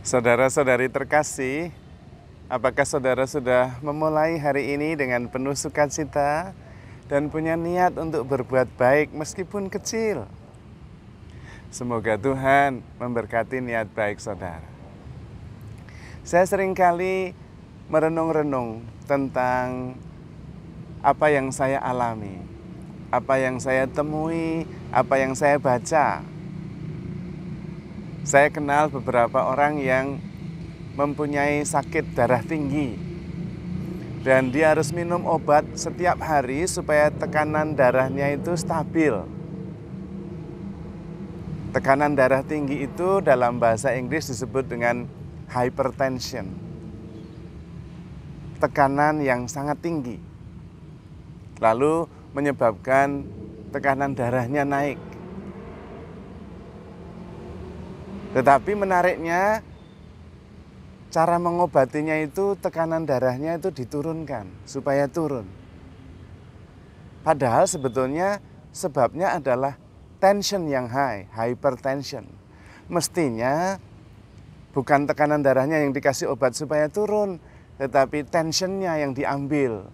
Saudara-saudari terkasih, apakah saudara sudah memulai hari ini dengan penuh sukacita dan punya niat untuk berbuat baik meskipun kecil? Semoga Tuhan memberkati niat baik saudara. Saya seringkali merenung-renung tentang apa yang saya alami, apa yang saya temui, apa yang saya baca. Saya kenal beberapa orang yang mempunyai sakit darah tinggi dan dia harus minum obat setiap hari supaya tekanan darahnya itu stabil. Tekanan darah tinggi itu dalam bahasa Inggris disebut dengan hypertension. Tekanan yang sangat tinggi. Lalu menyebabkan tekanan darahnya naik. Tetapi menariknya, cara mengobatinya itu tekanan darahnya itu diturunkan supaya turun. Padahal sebetulnya sebabnya adalah tension yang high, hypertension. Mestinya bukan tekanan darahnya yang dikasih obat supaya turun, tetapi tensionnya yang diambil.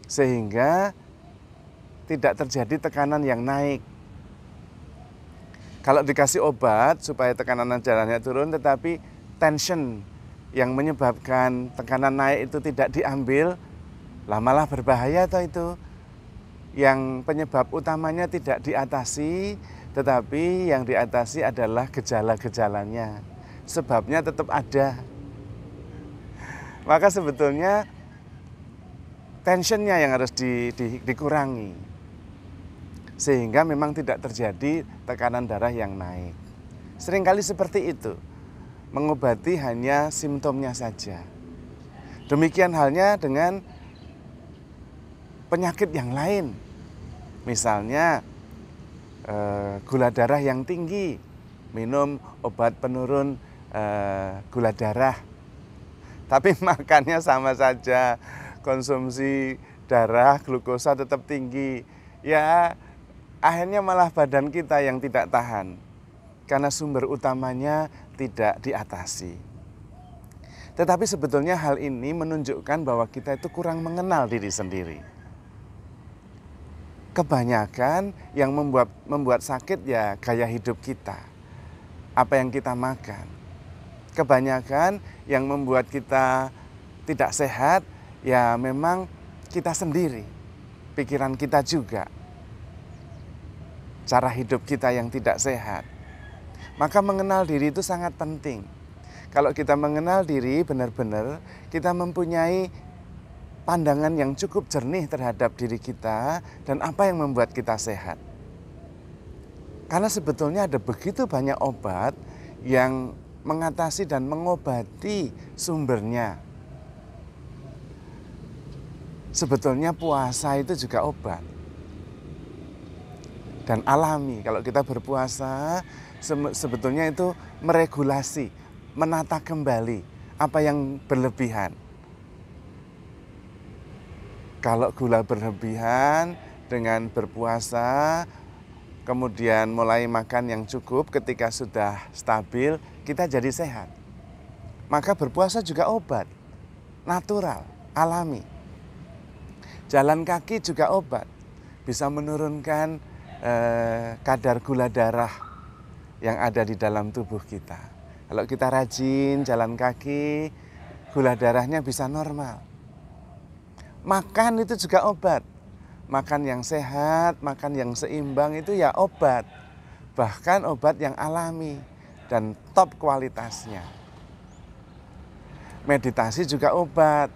Sehingga tidak terjadi tekanan yang naik. Kalau dikasih obat supaya tekanan darahnya turun, tetapi tension yang menyebabkan tekanan naik itu tidak diambil, malah berbahaya toh itu. Yang penyebab utamanya tidak diatasi, tetapi yang diatasi adalah gejala-gejalanya. Sebabnya tetap ada. Maka sebetulnya tensionnya yang harus dikurangi. Sehingga memang tidak terjadi tekanan darah yang naik. Seringkali seperti itu. Mengobati hanya simptomnya saja. Demikian halnya dengan penyakit yang lain. Misalnya gula darah yang tinggi. Minum obat penurun gula darah. Tapi makannya sama saja. Konsumsi darah, glukosa tetap tinggi. Ya, akhirnya malah badan kita yang tidak tahan karena sumber utamanya tidak diatasi. Tetapi sebetulnya hal ini menunjukkan bahwa kita itu kurang mengenal diri sendiri. Kebanyakan yang membuat sakit ya gaya hidup kita, apa yang kita makan. Kebanyakan yang membuat kita tidak sehat ya memang kita sendiri, pikiran kita juga. Cara hidup kita yang tidak sehat. Maka mengenal diri itu sangat penting. Kalau kita mengenal diri benar-benar, kita mempunyai pandangan yang cukup jernih terhadap diri kita dan apa yang membuat kita sehat. Karena sebetulnya ada begitu banyak obat yang mengatasi dan mengobati sumbernya. Sebetulnya puasa itu juga obat. Dan alami, kalau kita berpuasa sebetulnya itu meregulasi, menata kembali apa yang berlebihan. Kalau gula berlebihan dengan berpuasa, kemudian mulai makan yang cukup ketika sudah stabil, kita jadi sehat. Maka berpuasa juga obat, natural, alami. Jalan kaki juga obat, bisa menurunkan kadar gula darah yang ada di dalam tubuh kita. Kalau kita rajin jalan kaki, gula darahnya bisa normal. Makan itu juga obat. Makan yang sehat, makan yang seimbang itu ya obat. Bahkan obat yang alami dan top kualitasnya. Meditasi juga obat.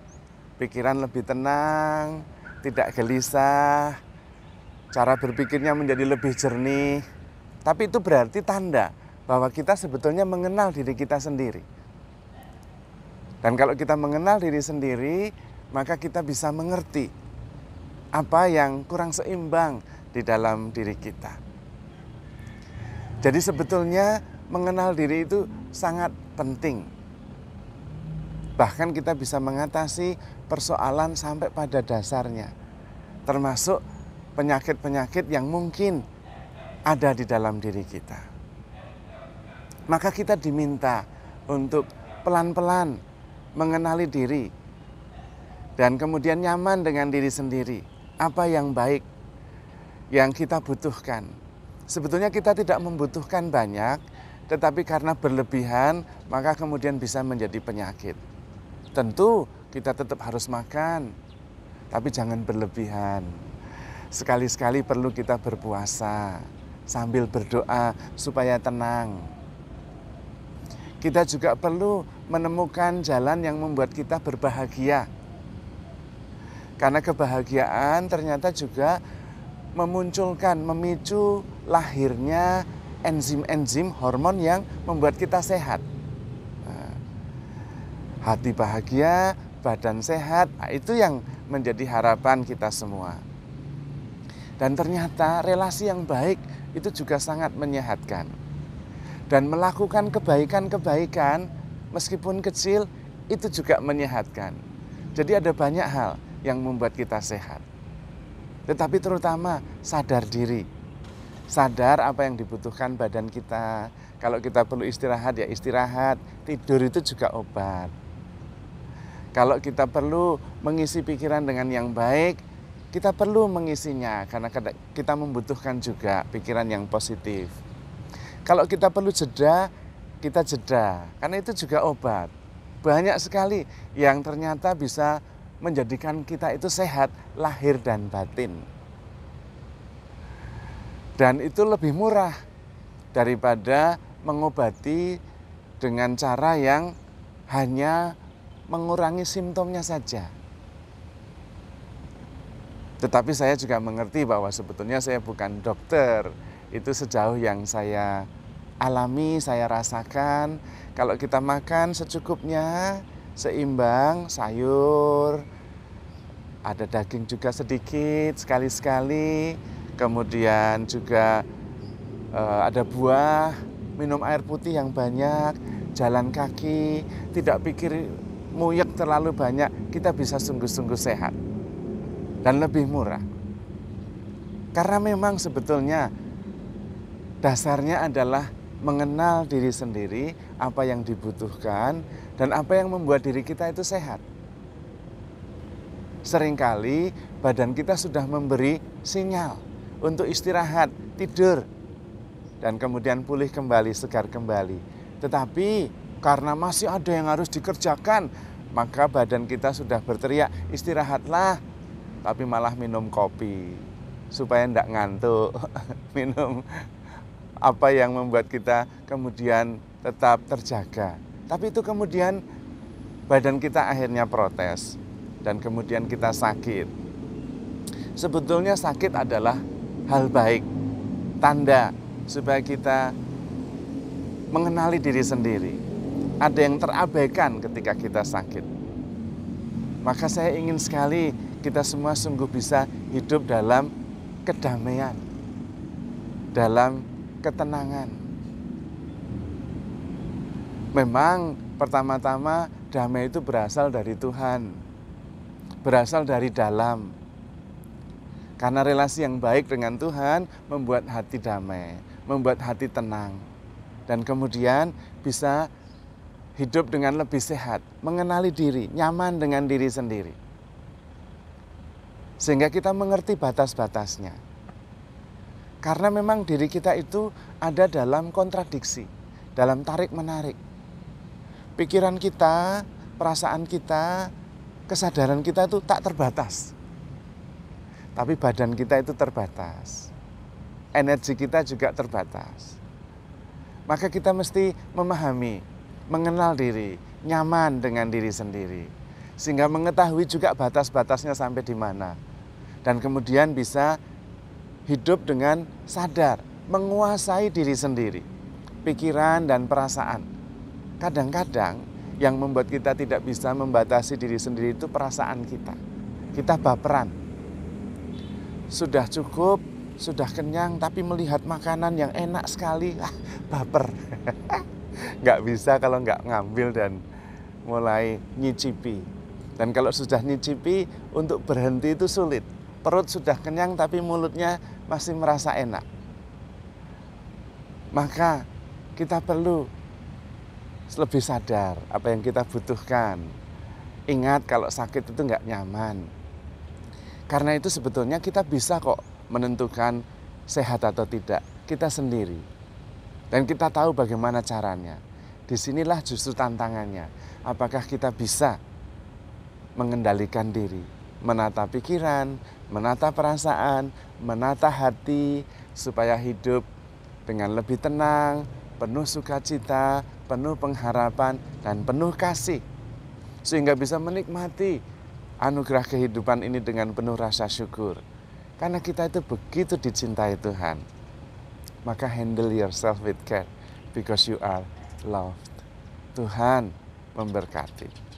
Pikiran lebih tenang, tidak gelisah. Cara berpikirnya menjadi lebih jernih. Tapi itu berarti tanda bahwa kita sebetulnya mengenal diri kita sendiri. Dan kalau kita mengenal diri sendiri, maka kita bisa mengerti apa yang kurang seimbang di dalam diri kita. Jadi sebetulnya mengenal diri itu sangat penting. Bahkan kita bisa mengatasi persoalan sampai pada dasarnya. Termasuk penyakit-penyakit yang mungkin ada di dalam diri kita. Maka kita diminta untuk pelan-pelan mengenali diri dan kemudian nyaman dengan diri sendiri. Apa yang baik yang kita butuhkan. Sebetulnya kita tidak membutuhkan banyak, tetapi karena berlebihan maka kemudian bisa menjadi penyakit. Tentu kita tetap harus makan, tapi jangan berlebihan. Sekali-sekali perlu kita berpuasa sambil berdoa supaya tenang. Kita juga perlu menemukan jalan yang membuat kita berbahagia. Karena kebahagiaan ternyata juga memunculkan, memicu lahirnya enzim-enzim hormon yang membuat kita sehat. Hati bahagia, badan sehat, itu yang menjadi harapan kita semua. Dan ternyata relasi yang baik itu juga sangat menyehatkan. Dan melakukan kebaikan-kebaikan meskipun kecil itu juga menyehatkan. Jadi ada banyak hal yang membuat kita sehat. Tetapi terutama sadar diri. Sadar apa yang dibutuhkan badan kita. Kalau kita perlu istirahat ya istirahat. Tidur itu juga obat. Kalau kita perlu mengisi pikiran dengan yang baik, kita perlu mengisinya karena kita membutuhkan juga pikiran yang positif. Kalau kita perlu jeda, kita jeda, karena itu juga obat. Banyak sekali yang ternyata bisa menjadikan kita itu sehat, lahir dan batin. Dan itu lebih murah daripada mengobati dengan cara yang hanya mengurangi simptomnya saja. Tetapi saya juga mengerti bahwa sebetulnya saya bukan dokter. Itu sejauh yang saya alami, saya rasakan. Kalau kita makan secukupnya, seimbang, sayur, ada daging juga sedikit, sekali-sekali. Kemudian juga ada buah, minum air putih yang banyak, jalan kaki, tidak pikir muyek terlalu banyak, kita bisa sungguh-sungguh sehat. Dan lebih murah. Karena memang sebetulnya dasarnya adalah mengenal diri sendiri, apa yang dibutuhkan, dan apa yang membuat diri kita itu sehat. Seringkali badan kita sudah memberi sinyal untuk istirahat, tidur, dan kemudian pulih kembali, segar kembali. Tetapi karena masih ada yang harus dikerjakan, maka badan kita sudah berteriak, istirahatlah, tapi malah minum kopi supaya tidak ngantuk, minum apa yang membuat kita kemudian tetap terjaga. Tapi itu kemudian badan kita akhirnya protes dan kemudian kita sakit. Sebetulnya sakit adalah hal baik, tanda supaya kita mengenali diri sendiri. Ada yang terabaikan ketika kita sakit. Maka saya ingin sekali kita semua sungguh bisa hidup dalam kedamaian, dalam ketenangan. Memang pertama-tama damai itu berasal dari Tuhan, berasal dari dalam. Karena relasi yang baik dengan Tuhan membuat hati damai, membuat hati tenang. Dan kemudian bisa hidup dengan lebih sehat, mengenali diri, nyaman dengan diri sendiri. Sehingga kita mengerti batas-batasnya. Karena memang diri kita itu ada dalam kontradiksi, dalam tarik-menarik. Pikiran kita, perasaan kita, kesadaran kita itu tak terbatas. Tapi badan kita itu terbatas. Energi kita juga terbatas. Maka kita mesti memahami, mengenal diri, nyaman dengan diri sendiri. Sehingga mengetahui juga batas-batasnya sampai di mana. Dan kemudian bisa hidup dengan sadar, menguasai diri sendiri, pikiran dan perasaan. Kadang-kadang yang membuat kita tidak bisa membatasi diri sendiri itu perasaan kita. Kita baperan. Sudah cukup, sudah kenyang, tapi melihat makanan yang enak sekali, baper. Nggak bisa kalau nggak ngambil dan mulai nyicipi. Dan kalau sudah nyicipi, untuk berhenti itu sulit. Perut sudah kenyang tapi mulutnya masih merasa enak. Maka kita perlu lebih sadar apa yang kita butuhkan. Ingat kalau sakit itu nggak nyaman. Karena itu sebetulnya kita bisa kok menentukan sehat atau tidak, kita sendiri. Dan kita tahu bagaimana caranya. Disinilah justru tantangannya. Apakah kita bisa mengendalikan diri, menata pikiran, menata perasaan, menata hati, supaya hidup dengan lebih tenang, penuh sukacita, penuh pengharapan, dan penuh kasih. Sehingga bisa menikmati anugerah kehidupan ini dengan penuh rasa syukur. Karena kita itu begitu dicintai Tuhan. Maka handle yourself with care because you are loved. Tuhan memberkati.